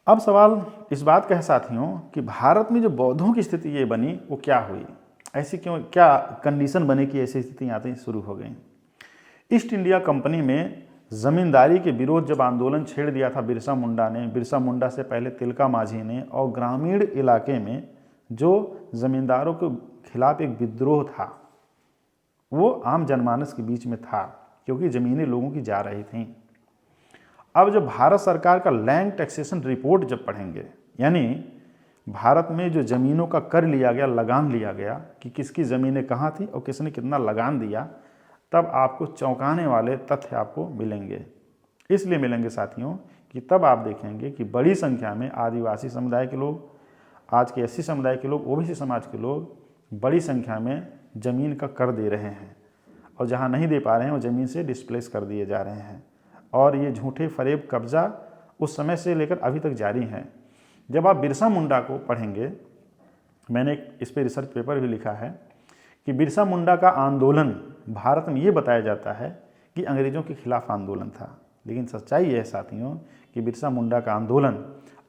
A: अब सवाल इस बात का है साथियों कि भारत में जो बौद्धों की स्थिति ये बनी वो क्या हुई, ऐसी क्यों, क्या कंडीशन बने कि ऐसी स्थितियाँ आती शुरू हो गई। ईस्ट इंडिया कंपनी में ज़मींदारी के विरोध जब आंदोलन छेड़ दिया था बिरसा मुंडा ने, बिरसा मुंडा से पहले तिलका मांझी ने, और ग्रामीण इलाके में जो ज़मींदारों के खिलाफ एक विद्रोह था वो आम जनमानस के बीच में था, क्योंकि ज़मीनें लोगों की जा रही थीं। अब जब भारत सरकार का लैंड टैक्सेशन रिपोर्ट जब पढ़ेंगे, यानी भारत में जो ज़मीनों का कर लिया गया, लगान लिया गया कि किसकी ज़मीनें कहाँ थी और किसने कितना लगान दिया, तब आपको चौंकाने वाले तथ्य आपको मिलेंगे। इसलिए मिलेंगे साथियों कि तब आप देखेंगे कि बड़ी संख्या में आदिवासी समुदाय के लोग, आज के एससी समुदाय के लोग, ओबीसी समाज के लोग बड़ी संख्या में ज़मीन का कर दे रहे हैं, और जहाँ नहीं दे पा रहे हैं वो ज़मीन से डिस्प्लेस कर दिए जा रहे हैं। और ये झूठे फरेब कब्जा उस समय से लेकर अभी तक जारी हैं। जब आप बिरसा मुंडा को पढ़ेंगे, मैंने इस पर रिसर्च पेपर भी लिखा है कि बिरसा मुंडा का आंदोलन भारत में ये बताया जाता है कि अंग्रेज़ों के खिलाफ आंदोलन था, लेकिन सच्चाई ये है साथियों कि बिरसा मुंडा का आंदोलन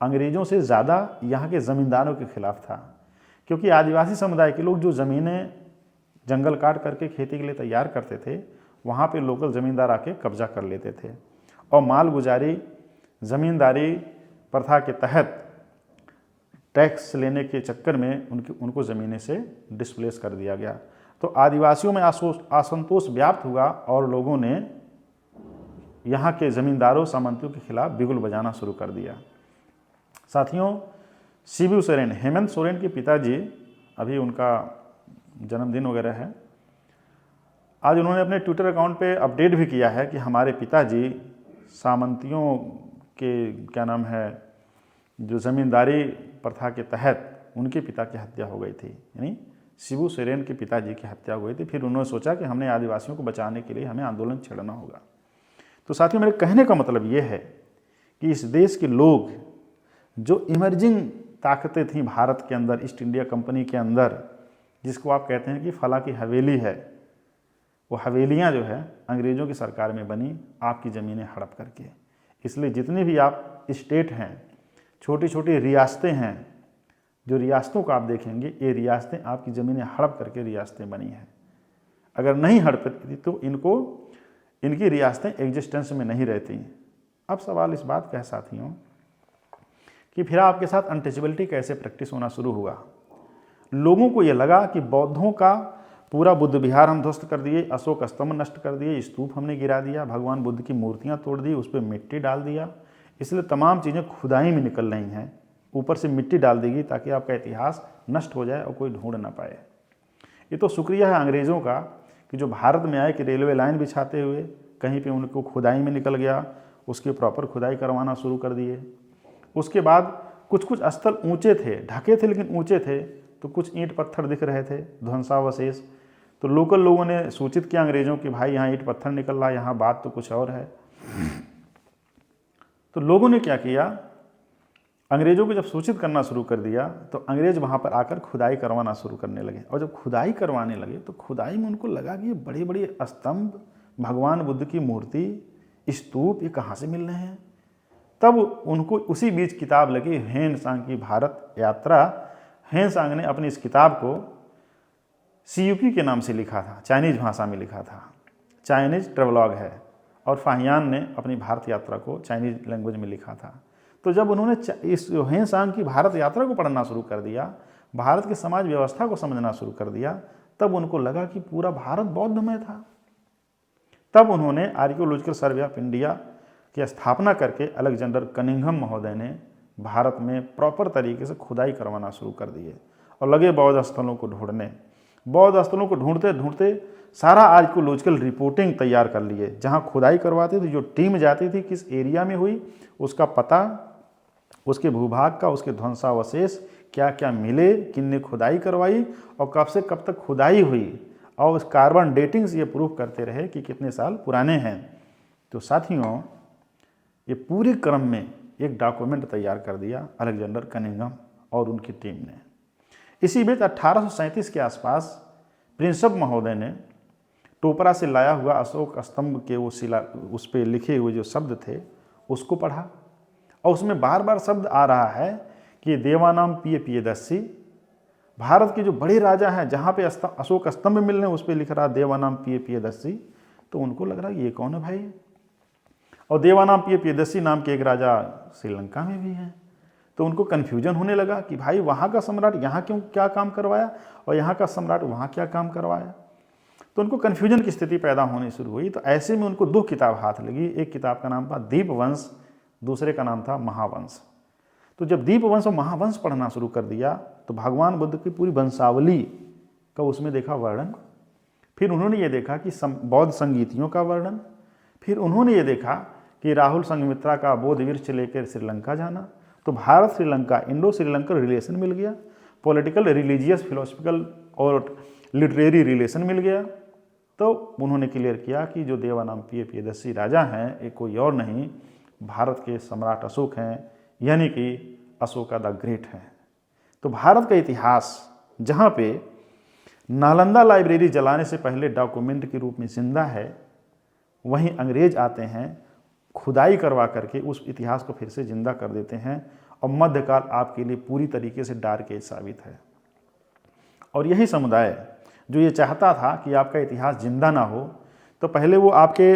A: अंग्रेज़ों से ज़्यादा यहाँ के ज़मींदारों के खिलाफ था, क्योंकि आदिवासी समुदाय के लोग जो ज़मीनें जंगल काट करके खेती के लिए तैयार करते थे, वहाँ पे लोकल ज़मींदार आके कब्जा कर लेते थे, और मालगुजारी ज़मींदारी प्रथा के तहत टैक्स लेने के चक्कर में उनको ज़मीनें से डिस्प्लेस कर दिया गया। तो आदिवासियों में असंतोष व्याप्त हुआ और लोगों ने यहाँ के ज़मींदारों सामंतियों के खिलाफ बिगुल बजाना शुरू कर दिया। साथियों, शिबू सोरेन, हेमंत सोरेन के पिताजी, अभी उनका जन्मदिन वगैरह है, आज उन्होंने अपने ट्विटर अकाउंट पे अपडेट भी किया है कि हमारे पिताजी सामंतियों के क्या नाम है, जो ज़मींदारी प्रथा के तहत उनके पिता की हत्या हो गई थी, यानी शिबू सोरेन के पिताजी की हत्या हो गई थी। फिर उन्होंने सोचा कि हमने आदिवासियों को बचाने के लिए हमें आंदोलन छेड़ना होगा। तो साथियों, मेरे कहने का मतलब ये है कि इस देश के लोग, जो इमर्जिंग ताकतें थीं भारत के अंदर, ईस्ट इंडिया कंपनी के अंदर, जिसको आप कहते हैं कि फला की हवेली है, वो हवेलियाँ जो है अंग्रेज़ों की सरकार में बनी आपकी ज़मीनें हड़प करके। इसलिए जितने भी आप स्टेट हैं, छोटी छोटी रियासतें हैं, जो रियासतों को आप देखेंगे, ये रियासतें आपकी ज़मीनें हड़प करके रियासतें बनी हैं। अगर नहीं हड़पती तो इनकी रियासतें एग्जिस्टेंस में नहीं रहती। अब सवाल इस बात का है साथियों कि फिर आपके साथ अनटचेबिलिटी कैसे प्रैक्टिस होना शुरू हुआ। लोगों को ये लगा कि बौद्धों का पूरा बुद्ध विहार हम ध्वस्त कर दिए, अशोक स्तंभ नष्ट कर दिए, स्तूप हमने गिरा दिया, भगवान बुद्ध की मूर्तियाँ तोड़ दी, उस पर मिट्टी डाल दिया, इसलिए तमाम चीज़ें खुदाई में निकल रही हैं, ऊपर से मिट्टी डाल देगी ताकि आपका इतिहास नष्ट हो जाए और कोई ढूंढ ना पाए। ये तो शुक्रिया है अंग्रेज़ों का कि जो भारत में आए कि रेलवे लाइन बिछाते हुए कहीं पे उनको खुदाई में निकल गया, उसकी प्रॉपर खुदाई करवाना शुरू कर दिए। उसके बाद कुछ कुछ स्थल ऊंचे थे, ढके थे लेकिन ऊंचे थे, तो कुछ ईंट पत्थर दिख रहे थे, ध्वंसावशेष। तो लोकल लोगों ने सूचित किया अंग्रेज़ों कि भाई यहाँ ईंट पत्थर निकल रहा है, यहाँ बात तो कुछ और है। तो लोगों ने क्या किया, अंग्रेज़ों को जब सूचित करना शुरू कर दिया तो अंग्रेज़ वहाँ पर आकर खुदाई करवाना शुरू करने लगे। और जब खुदाई करवाने लगे तो खुदाई में उनको लगा कि ये बड़े बड़े स्तंभ, भगवान बुद्ध की मूर्ति, स्तूप, ये कहाँ से मिल रहे हैं? तब उनको उसी बीच किताब लगी हेन सांग की भारत यात्रा। हेन सांग ने अपनी इस किताब को CUP के नाम से लिखा था, चाइनीज भाषा में लिखा था, चाइनीज ट्रेवलॉग है। और फाहियान ने अपनी भारत यात्रा को चाइनीज लैंग्वेज में लिखा था। तो जब उन्होंने इस हेन सांग की भारत यात्रा को पढ़ना शुरू कर दिया, भारत की समाज व्यवस्था को समझना शुरू कर दिया, तब उनको लगा कि पूरा भारत बौद्धमय था। तब उन्होंने आर्कियोलॉजिकल सर्वे ऑफ इंडिया की स्थापना करके अलेक्जेंडर कनिंघम महोदय ने भारत में प्रॉपर तरीके से खुदाई करवाना शुरू कर दिए और लगे बौद्ध स्थलों को ढूंढने। बौद्ध स्थलों को ढूंढते ढूंढते सारा आर्कियोलॉजिकल रिपोर्टिंग तैयार कर लिए। जहां खुदाई करवाते थे, जो टीम जाती थी, किस एरिया में हुई, उसका पता, उसके भूभाग का, उसके ध्वंसावशेष क्या क्या मिले, किनने खुदाई करवाई और कब से कब तक खुदाई हुई, और उस कार्बन डेटिंग से ये प्रूफ करते रहे कि कितने साल पुराने हैं। तो साथियों, ये पूरे क्रम में एक डॉक्यूमेंट तैयार कर दिया अलेक्जेंडर कनिंघम और उनकी टीम ने। इसी बीच 1837 के आसपास प्रिंसप महोदय ने टोपरा से लाया हुआ अशोक स्तंभ के वो शिला, उस पर लिखे हुए जो शब्द थे उसको पढ़ा, और उसमें बार बार शब्द आ रहा है कि देवानाम पियदस्सी, भारत के जो बड़े राजा हैं जहाँ पे अशोक स्तंभ मिल रहे हैं उस पर लिख रहा देवानाम पियदस्सी। तो उनको लग रहा ये कौन है भाई? और देवानाम पियदस्सी नाम के एक राजा श्रीलंका में भी हैं। तो उनको कन्फ्यूजन होने लगा कि भाई वहाँ का सम्राट यहाँ क्यों क्या काम करवाया और यहाँ का सम्राट वहाँ क्या काम करवाया। तो उनको कन्फ्यूजन की स्थिति पैदा होनी शुरू हुई। तो ऐसे में उनको 2 किताब हाथ लगी। एक किताब का नाम था दीपवंश, दूसरे का नाम था महावंश। तो जब दीपवंश और महावंश पढ़ना शुरू कर दिया तो भगवान बुद्ध की पूरी वंशावली का उसमें देखा वर्णन। फिर उन्होंने ये देखा कि बौद्ध संगीतियों का वर्णन। फिर उन्होंने ये देखा कि राहुल संघमित्रा का बोध वृक्ष लेकर श्रीलंका जाना। तो भारत श्रीलंका, इंडो श्रीलंकन रिलेशन मिल गया, पॉलिटिकल, रिलीजियस, फिलोसफिकल और लिटरेरी रिलेशन मिल गया। तो उन्होंने क्लियर किया कि जो देवानाम पियदस्सी राजा हैं ये कोई और नहीं, भारत के सम्राट अशोक हैं, यानी कि अशोका द ग्रेट हैं। तो भारत का इतिहास जहाँ पे नालंदा लाइब्रेरी जलाने से पहले डॉक्यूमेंट के रूप में जिंदा है, वहीं अंग्रेज आते हैं, खुदाई करवा करके उस इतिहास को फिर से जिंदा कर देते हैं, और मध्यकाल आपके लिए पूरी तरीके से डार्क एज साबित है। और यही समुदाय जो ये चाहता था कि आपका इतिहास जिंदा ना हो, तो पहले वो आपके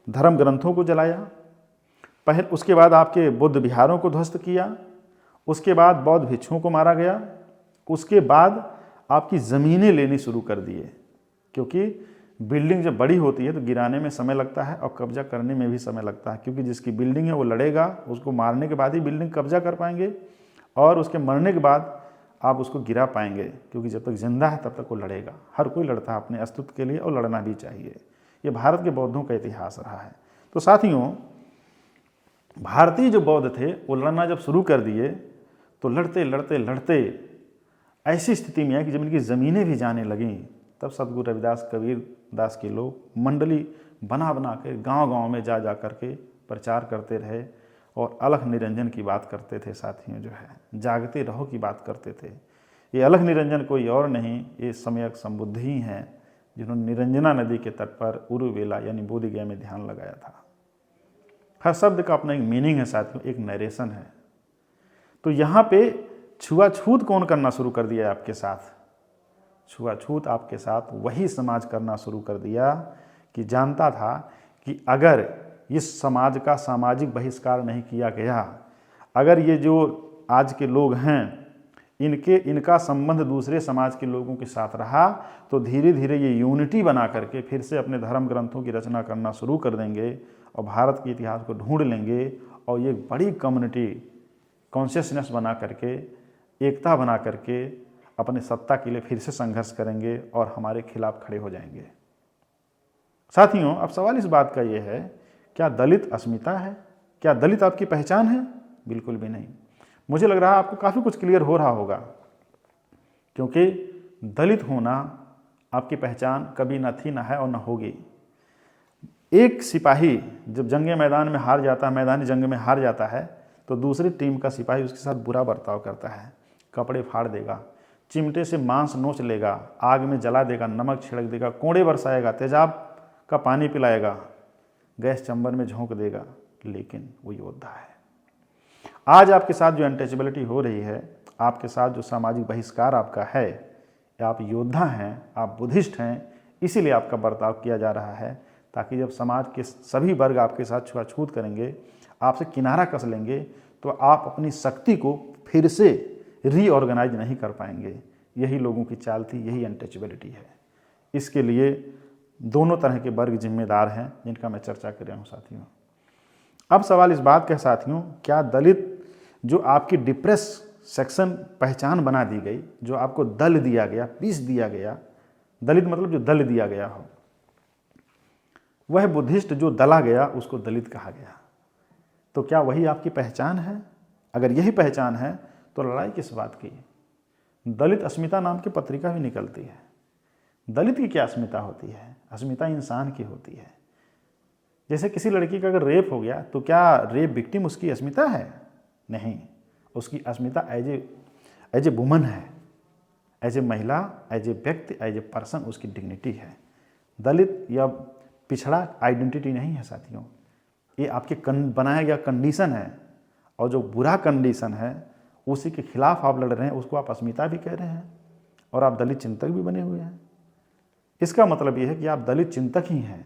A: धर्म ग्रंथों को जलाया, उसके बाद आपके बुद्ध विहारों को ध्वस्त किया, उसके बाद बौद्ध भिक्षुओं को मारा गया, उसके बाद आपकी ज़मीनें लेनी शुरू कर दिए। क्योंकि बिल्डिंग जब बड़ी होती है तो गिराने में समय लगता है और कब्जा करने में भी समय लगता है, क्योंकि जिसकी बिल्डिंग है वो लड़ेगा, उसको मारने के बाद ही बिल्डिंग कब्जा कर पाएंगे, और उसके मरने के बाद आप उसको गिरा पाएंगे, क्योंकि जब तक जिंदा है तब तक वो लड़ेगा। हर कोई लड़ता है अपने अस्तित्व के लिए, और लड़ना भी चाहिए। ये भारत के बौद्धों का इतिहास रहा है। तो साथियों, भारतीय जो बौद्ध थे वो लड़ना जब शुरू कर दिए तो लड़ते लड़ते लड़ते ऐसी स्थिति में है कि जब इनकी ज़मीनें भी जाने लगीं, तब सतगुरु रविदास, कबीर दास के लोग मंडली बना बना के गांव-गांव में जा करके प्रचार करते रहे और अलख निरंजन की बात करते थे। साथियों, जो है जागते रहो की बात करते थे। ये अलख निरंजन कोई और नहीं, ये सम्यक संबुद्ध ही हैं, जिन्होंने निरंजना नदी के तट पर उरुवेला यानी बोधगया में ध्यान लगाया था। हर शब्द का अपना एक मीनिंग है साथियों, एक नरेशन है। तो यहाँ पे छुआछूत कौन करना शुरू कर दिया आपके साथ? छुआछूत आपके साथ वही समाज करना शुरू कर दिया कि जानता था कि अगर इस समाज का सामाजिक बहिष्कार नहीं किया गया, अगर ये जो आज के लोग हैं इनका संबंध दूसरे समाज के लोगों के साथ रहा, तो धीरे धीरे ये यूनिटी बना करके फिर से अपने धर्म ग्रंथों की रचना करना शुरू कर देंगे और भारत के इतिहास को ढूंढ लेंगे, और ये बड़ी कम्युनिटी कॉन्शियसनेस बना करके, एकता बना करके अपने सत्ता के लिए फिर से संघर्ष करेंगे और हमारे खिलाफ खड़े हो जाएंगे। साथियों, अब सवाल इस बात का ये है, क्या दलित अस्मिता है? क्या दलित आपकी पहचान है? बिल्कुल भी नहीं। मुझे लग रहा है आपको काफ़ी कुछ क्लियर हो रहा होगा, क्योंकि दलित होना आपकी पहचान कभी ना थी, ना है और ना होगी। एक सिपाही जब जंग मैदान में हार जाता है, मैदानी जंग में हार जाता है, तो दूसरी टीम का सिपाही उसके साथ बुरा बर्ताव करता है, कपड़े फाड़ देगा, चिमटे से मांस नोच लेगा, आग में जला देगा, नमक छिड़क देगा, कोड़े बरसाएगा, तेजाब का पानी पिलाएगा, गैस चंबर में झोंक देगा, लेकिन वो योद्धा है। आज आपके साथ जो अनटचेबिलिटी हो रही है, आपके साथ जो सामाजिक बहिष्कार आपका है, आप योद्धा हैं, आप बुद्धिस्ट हैं, इसीलिए आपका बर्ताव किया जा रहा है, ताकि जब समाज के सभी वर्ग आपके साथ छुआछूत करेंगे, आपसे किनारा कस लेंगे, तो आप अपनी शक्ति को फिर से रीऑर्गेनाइज नहीं कर पाएंगे। यही लोगों की चाल थी, यही अनटचेबिलिटी है। इसके लिए दोनों तरह के वर्ग जिम्मेदार हैं, जिनका मैं चर्चा कर रहा हूँ साथियों। अब सवाल इस बात का है साथियों, क्या दलित जो आपकी डिप्रेस सेक्शन पहचान बना दी गई, जो आपको दल दिया गया, पीस दिया गया, दलित मतलब जो दल दिया गया हो, वह बुद्धिस्ट जो दला गया उसको दलित कहा गया, तो क्या वही आपकी पहचान है? अगर यही पहचान है तो लड़ाई किस बात की? दलित अस्मिता नाम की पत्रिका भी निकलती है। दलित की क्या अस्मिता होती है? अस्मिता इंसान की होती है। जैसे किसी लड़की का अगर रेप हो गया तो क्या रेप विक्टिम उसकी अस्मिता है? नहीं, उसकी अस्मिता एज ए वुमन है, एज ए महिला, एज ए व्यक्ति, एज ए पर्सन उसकी डिग्निटी है। दलित या पिछड़ा आइडेंटिटी नहीं है साथियों, ये आपके बनाया गया कंडीशन है, और जो बुरा कंडीशन है उसी के खिलाफ आप लड़ रहे हैं, उसको आप अस्मिता भी कह रहे हैं, और आप दलित चिंतक भी बने हुए हैं। इसका मतलब ये है कि आप दलित चिंतक ही हैं,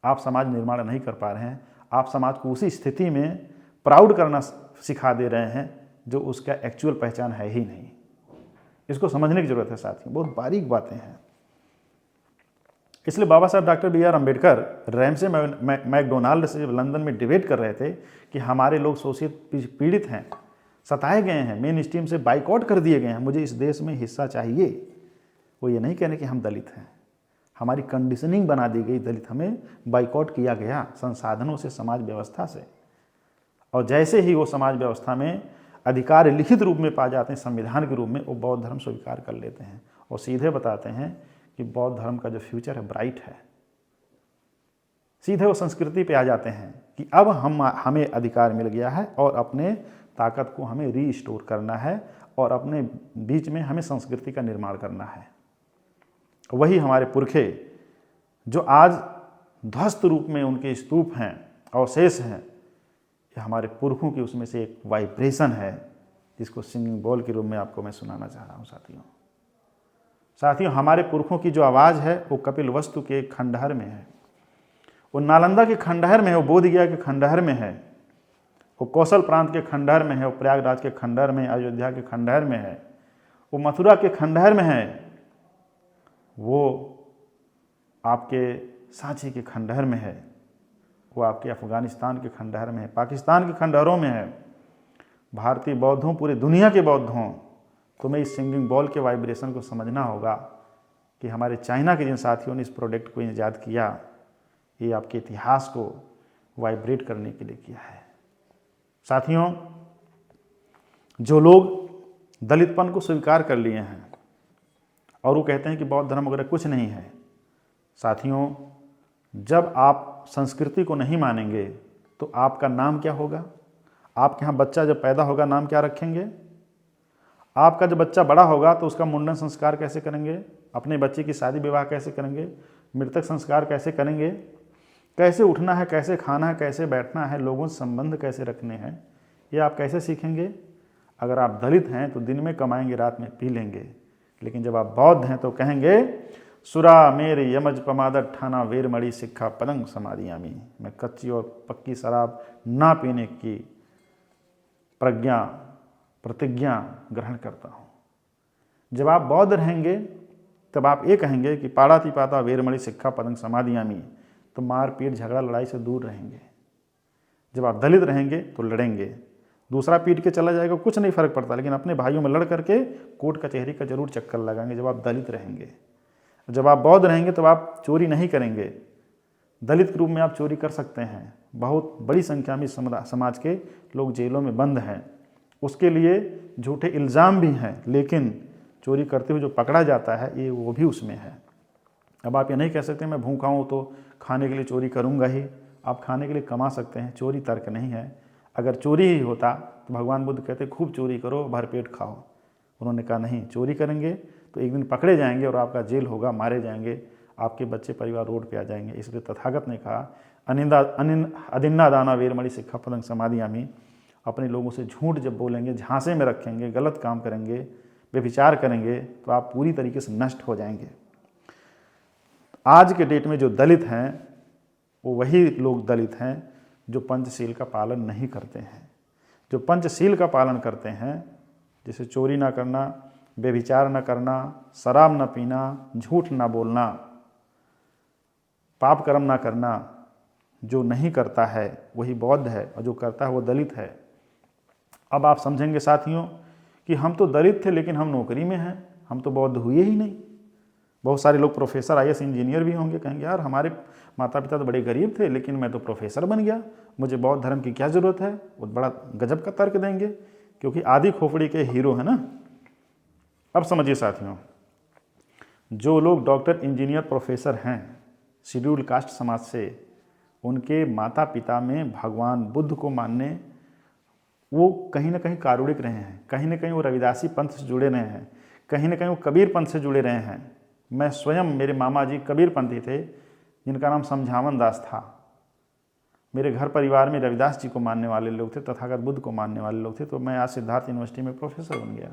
A: आप समाज निर्माण नहीं कर पा रहे हैं, आप समाज को उसी स्थिति में प्राउड करना सिखा दे रहे हैं जो उसका एक्चुअल पहचान है ही नहीं। इसको समझने की जरूरत है साथियों, बहुत बारीक बातें हैं। इसलिए Baba Saheb doctor B.R. Ambedkar Ramsay MacDonald से लंदन में डिबेट कर रहे थे कि हमारे लोग शोषित पीड़ित हैं, सताए गए हैं, मेन स्ट्रीम से बाइकआउट कर दिए गए हैं, मुझे इस देश में हिस्सा चाहिए। वो ये नहीं कहने कि हम दलित हैं, हमारी कंडीशनिंग बना दी गई दलित, हमें बाइकआउट किया गया संसाधनों से, समाज व्यवस्था से। और जैसे ही वो समाज व्यवस्था में अधिकार लिखित रूप में पा जाते हैं, संविधान के रूप में, वो बौद्ध धर्म स्वीकार कर लेते हैं और सीधे बताते हैं कि बौद्ध धर्म का जो फ्यूचर है ब्राइट है। सीधे वो संस्कृति पे आ जाते हैं कि अब हमें अधिकार मिल गया है और अपने ताकत को हमें रीस्टोर करना है और अपने बीच में हमें संस्कृति का निर्माण करना है। वही हमारे पुरखे जो आज ध्वस्त रूप में उनके स्तूप हैं, अवशेष हैं, ये हमारे पुरखों की उसमें से एक वाइब्रेशन है, जिसको सिंगिंग बॉल के रूप में आपको मैं सुनाना चाह रहा हूँ साथियों। हमारे पुरखों की जो आवाज़ है वो कपिल वस्तु के खंडहर में है, वो नालंदा के खंडहर में है, वो बोधगया के खंडहर में है, वो कौशल प्रांत के खंडहर में है, वो प्रयागराज के खंडहर में, अयोध्या के खंडहर में है, वो मथुरा के खंडहर में है, वो आपके सांची के खंडहर में है, वो आपके अफगानिस्तान के खंडहर में है, पाकिस्तान के खंडहरों में है। भारतीय बौद्धों, पूरी दुनिया के बौद्धों, तुम्हें इस सिंगिंग बॉल के वाइब्रेशन को समझना होगा कि हमारे चाइना के जिन साथियों ने इस प्रोडक्ट को ईजाद किया, ये आपके इतिहास को वाइब्रेट करने के लिए किया है। साथियों, जो लोग दलितपन को स्वीकार कर लिए हैं और वो कहते हैं कि बौद्ध धर्म वगैरह कुछ नहीं है, साथियों, जब आप संस्कृति को नहीं मानेंगे तो आपका नाम क्या होगा? आपके यहाँ बच्चा जब पैदा होगा नाम क्या रखेंगे? आपका जब बच्चा बड़ा होगा तो उसका मुंडन संस्कार कैसे करेंगे? अपने बच्चे की शादी विवाह कैसे करेंगे? मृतक संस्कार कैसे करेंगे? कैसे उठना है, कैसे खाना है, कैसे बैठना है, लोगों से संबंध कैसे रखने हैं, ये आप कैसे सीखेंगे? अगर आप दलित हैं तो दिन में कमाएंगे, रात में पी लेंगे, लेकिन जब आप बौद्ध हैं तो कहेंगे सुरा मेरे यमज पमादर ठाना वेरमणि सिक्खा पदंग समाधियामी, मैं कच्ची और पक्की शराब ना पीने की प्रतिज्ञा ग्रहण करता हूँ। जब आप बौद्ध रहेंगे तब आप ये कहेंगे कि पाड़ाती पाता वेरमणि सिक्खा पदंग समाधियामी, तो मारपीट झगड़ा लड़ाई से दूर रहेंगे। जब आप दलित रहेंगे तो लड़ेंगे, दूसरा पीट के चला जाएगा, कुछ नहीं फर्क पड़ता, लेकिन अपने भाइयों में लड़ करके कोर्ट कचहरी का जरूर चक्कर लगाएंगे जब आप दलित रहेंगे। जब आप बौद्ध रहेंगे तब आप चोरी नहीं करेंगे, दलित के रूप में आप चोरी कर सकते हैं। बहुत बड़ी संख्या में समाज के लोग जेलों में बंद हैं, उसके लिए झूठे इल्ज़ाम भी हैं, लेकिन चोरी करते हुए जो पकड़ा जाता है ये वो भी उसमें है। अब आप ये नहीं कह सकते मैं भूखा हूँ तो खाने के लिए चोरी करूँगा ही, आप खाने के लिए कमा सकते हैं, चोरी तर्क नहीं है। अगर चोरी ही होता तो भगवान बुद्ध कहते खूब चोरी करो, भरपेट खाओ। उन्होंने कहा नहीं, चोरी करेंगे तो एक दिन पकड़े जाएंगे और आपका जेल होगा, मारे जाएंगे, आपके बच्चे परिवार रोड पे आ जाएंगे। इसलिए तथागत ने कहा अदिन्ना दाना वीरमणि सिक्खापदं समाधियामि। अपने लोगों से झूठ जब बोलेंगे, झांसे में रखेंगे, गलत काम करेंगे, व्यभिचार करेंगे, तो आप पूरी तरीके से नष्ट हो जाएंगे। आज के डेट में जो दलित हैं वो वही लोग दलित हैं जो पंचशील का पालन नहीं करते हैं। जो पंचशील का पालन करते हैं, जैसे चोरी ना करना, व्यभिचार न करना, शराब न पीना, झूठ ना बोलना, पाप कर्म ना करना, जो नहीं करता है वही बौद्ध है और जो करता है वो दलित है। अब आप समझेंगे साथियों कि हम तो दलित थे लेकिन हम नौकरी में हैं, हम तो बौद्ध हुए ही नहीं। बहुत सारे लोग प्रोफेसर, IAS इंजीनियर भी होंगे, कहेंगे यार हमारे माता पिता तो बड़े गरीब थे लेकिन मैं तो प्रोफेसर बन गया, मुझे बौद्ध धर्म की क्या ज़रूरत है। वो बड़ा गजब का तर्क देंगे, क्योंकि आदि खोपड़ी के हीरो है ना। अब समझिए साथियों, जो लोग डॉक्टर, इंजीनियर, प्रोफेसर हैं शेड्यूल कास्ट समाज से, उनके माता पिता में भगवान बुद्ध को मानने, वो कहीं ना कहीं कारुणिक रहे हैं, कहीं ना कहीं वो रविदासी पंथ से जुड़े रहे हैं, कहीं ना कहीं वो कबीर पंथ से जुड़े रहे हैं। मैं स्वयं, मेरे मामा जी कबीर पंथी थे जिनका नाम समझावन दास था। मेरे घर परिवार में रविदास जी को मानने वाले लोग थे, तथागत बुद्ध को मानने वाले लोग थे। तो मैं आज सिद्धार्थ यूनिवर्सिटी में प्रोफेसर बन गया।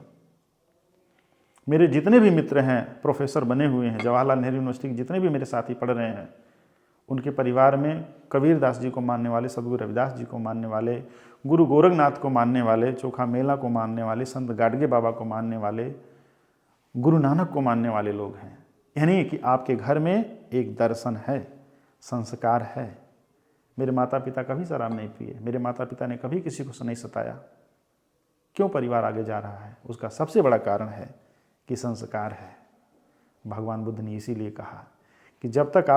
A: मेरे जितने भी मित्र हैं प्रोफेसर बने हुए हैं, जवाहरलाल नेहरू यूनिवर्सिटी के जितने भी मेरे साथी पढ़ रहे हैं, उनके परिवार में कबीर दास जी को मानने वाले, सदगुरु रविदास जी को मानने वाले, गुरु गोरखनाथ को मानने वाले, चोखा मेला को मानने वाले, संत गाडगे बाबा को मानने वाले, गुरु नानक को मानने वाले लोग हैं। यानी कि आपके घर में एक दर्शन है, संस्कार है। मेरे माता पिता कभी शराब नहीं पिए, मेरे माता पिता ने कभी किसी को नहीं सताया। क्यों परिवार आगे जा रहा है? उसका सबसे बड़ा कारण है कि संस्कार है। भगवान बुद्ध ने इसीलिए कहा कि जब तक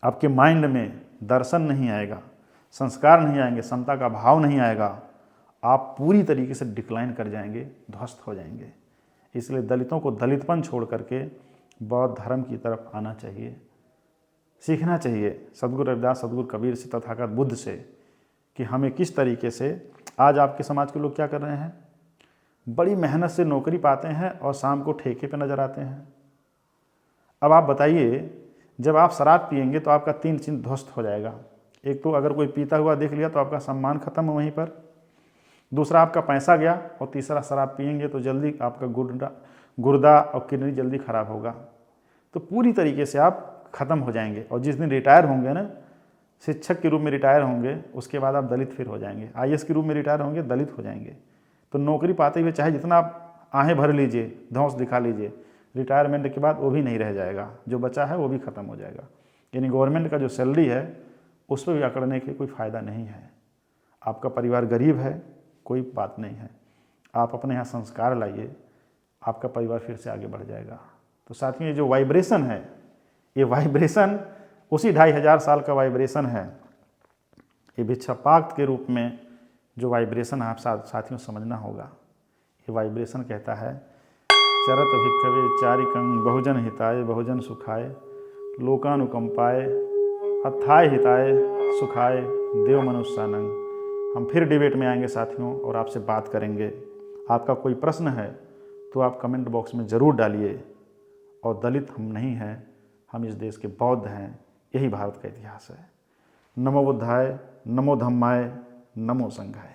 A: आपके माइंड में दर्शन नहीं आएगा, संस्कार नहीं आएंगे, समता का भाव नहीं आएगा, आप पूरी तरीके से डिक्लाइन कर जाएंगे, ध्वस्त हो जाएंगे। इसलिए दलितों को दलितपन छोड़ करके बौद्ध धर्म की तरफ आना चाहिए, सीखना चाहिए सदगुरु रविदास, सदगुरु कबीर से, तथागत बुद्ध से, कि हमें किस तरीके से। आज आपके समाज के लोग क्या कर रहे हैं? बड़ी मेहनत से नौकरी पाते हैं और शाम को ठेके पे नजर आते हैं। अब आप बताइए, जब आप शराब पिएंगे तो आपका 3 चीज़ ध्वस्त हो जाएगा। एक तो अगर कोई पीता हुआ देख लिया तो आपका सम्मान खत्म है वहीं पर, दूसरा आपका पैसा गया, और तीसरा शराब पिएंगे तो जल्दी आपका गुर्दा और किडनी जल्दी खराब होगा। तो पूरी तरीके से आप ख़त्म हो जाएंगे। और जिस दिन रिटायर होंगे ना, शिक्षक के रूप में रिटायर होंगे, उसके बाद आप दलित फिर हो जाएंगे। IAS के रूप में रिटायर होंगे, दलित हो जाएंगे। तो नौकरी पाते हुए चाहे जितना आप आहें भर लीजिए, धौंस दिखा लीजिए, रिटायरमेंट के बाद वो भी नहीं रह जाएगा, जो बचा है वो भी ख़त्म हो जाएगा। यानी गवर्नमेंट का जो सैलरी है उस पर भी अकड़ने के कोई फ़ायदा नहीं है। आपका परिवार गरीब है, कोई बात नहीं है, आप अपने यहाँ संस्कार लाइए, आपका परिवार फिर से आगे बढ़ जाएगा। तो साथियों, ये जो वाइब्रेशन है, ये वाइब्रेशन उसी 2500 साल का वाइब्रेशन है। ये भिक्षापाक्त के रूप में जो वाइब्रेशन आप साथियों समझना होगा। ये वाइब्रेशन कहता है, चरत भिक्षवे चारिकं बहुजन हिताय बहुजन सुखाय लोकानुकंपाय अथाय हिताय सुखाय देव मनुष्यानंग। हम फिर डिबेट में आएंगे साथियों और आपसे बात करेंगे। आपका कोई प्रश्न है तो आप कमेंट बॉक्स में ज़रूर डालिए। और दलित हम नहीं हैं, हम इस देश के बौद्ध हैं, यही भारत का इतिहास है। नमो बुद्धाय, नमो धम्माय, नमो संघाय।